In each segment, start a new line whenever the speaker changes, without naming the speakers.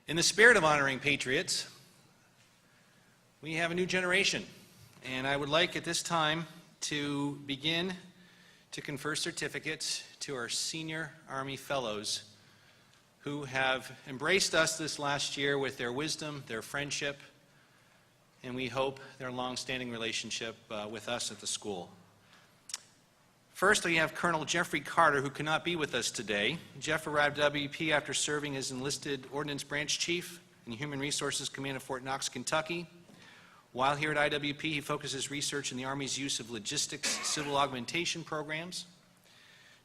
In the spirit of honoring patriots, we have a new generation, and I would like at this time to begin to confer certificates to our senior Army fellows who have embraced us this last year with their wisdom, their friendship, and we hope their long-standing relationship with us at the school. First, we have Colonel Jeffrey Carter, who cannot be with us today. Jeff arrived at IWP after serving as enlisted Ordnance Branch Chief in the Human Resources Command of Fort Knox, Kentucky. While here at IWP, he focuses research in the Army's use of logistics civil augmentation programs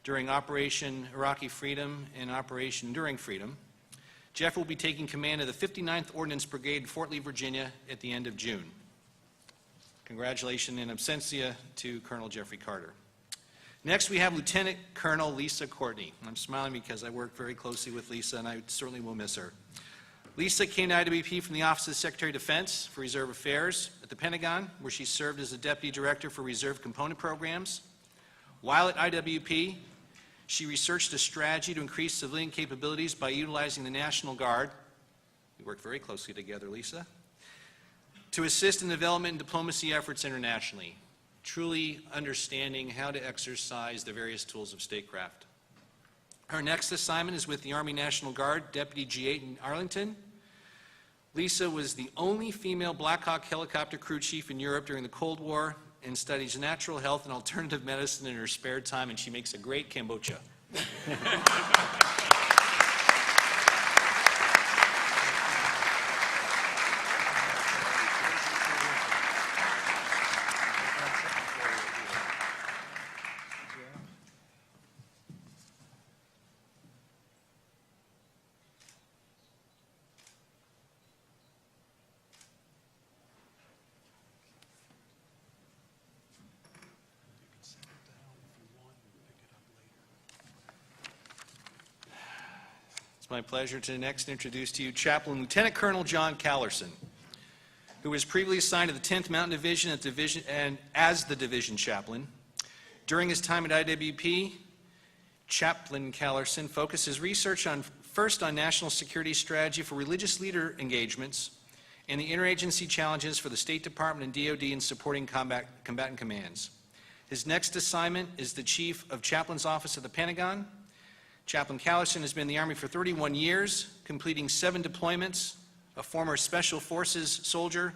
during Operation Iraqi Freedom and Operation Enduring Freedom. Jeff will be taking command of the 59th Ordnance Brigade in Fort Lee, Virginia at the end of June. Congratulations in absentia to Colonel Jeffrey Carter. Next, we have Lieutenant Colonel Lisa Courtney. I'm smiling because I work very closely with Lisa, and I certainly will miss her. Lisa came to IWP from the Office of the Secretary of Defense for Reserve Affairs at the Pentagon, where she served as the Deputy Director for Reserve Component Programs. While at IWP, she researched a strategy to increase civilian capabilities by utilizing the National Guard. We worked very closely together, Lisa, to assist in development and diplomacy efforts internationally, truly understanding how to exercise the various tools of statecraft. Her next assignment is with the Army National Guard, Deputy G8 in Arlington. Lisa was the only female Black Hawk helicopter crew chief in Europe during the Cold War and studies natural health and alternative medicine in her spare time, and she makes a great kombucha. It's my pleasure to next introduce to you Chaplain Lieutenant Colonel John Callison, who was previously assigned to the 10th Mountain Division as the Division Chaplain. During his time at IWP, Chaplain Callison focused his research first on national security strategy for religious leader engagements and the interagency challenges for the State Department and DoD in supporting combatant commands. His next assignment is the Chief of Chaplain's Office at the Pentagon. Chaplain Callison has been in the Army for 31 years, completing 7 deployments, a former Special Forces soldier.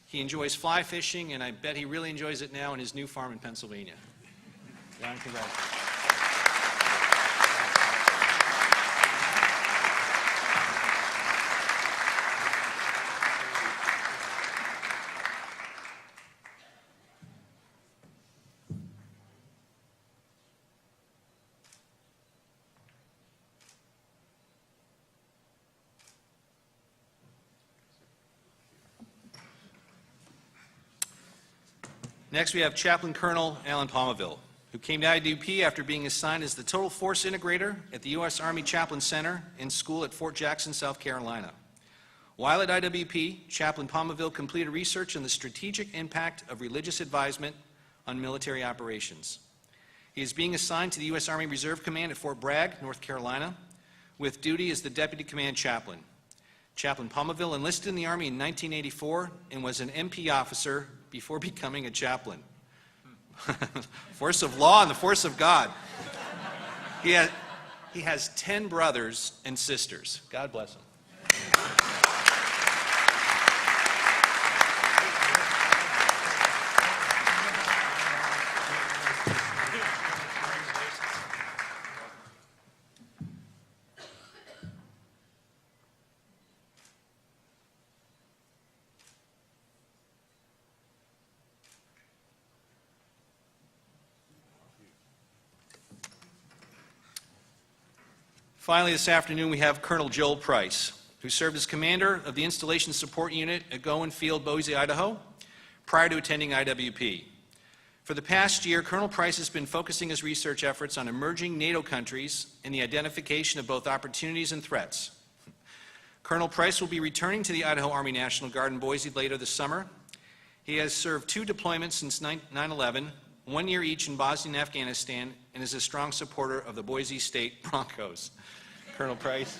He enjoys fly fishing, and I bet he really enjoys it now in his new farm in Pennsylvania. John, congratulations. Next, we have Chaplain Colonel Alan Pominville, who came to IWP after being assigned as the Total Force Integrator at the U.S. Army Chaplain Center and School at Fort Jackson, South Carolina. While at IWP, Chaplain Pominville completed research on the strategic impact of religious advisement on military operations. He is being assigned to the U.S. Army Reserve Command at Fort Bragg, North Carolina, with duty as the Deputy Command Chaplain. Chaplain Pominville enlisted in the Army in 1984 and was an MP officer before becoming a chaplain. Force of law and the force of God. He has 10 brothers and sisters. God bless him. Finally, this afternoon, we have Colonel Joel Price, who served as commander of the Installation Support Unit at Goen Field, Boise, Idaho, prior to attending IWP. For the past year, Colonel Price has been focusing his research efforts on emerging NATO countries and the identification of both opportunities and threats. Colonel Price will be returning to the Idaho Army National Guard in Boise later this summer. He has served 2 deployments since 9/11, 1 year each in Bosnia and Afghanistan, and is a strong supporter of the Boise State Broncos. Colonel Price.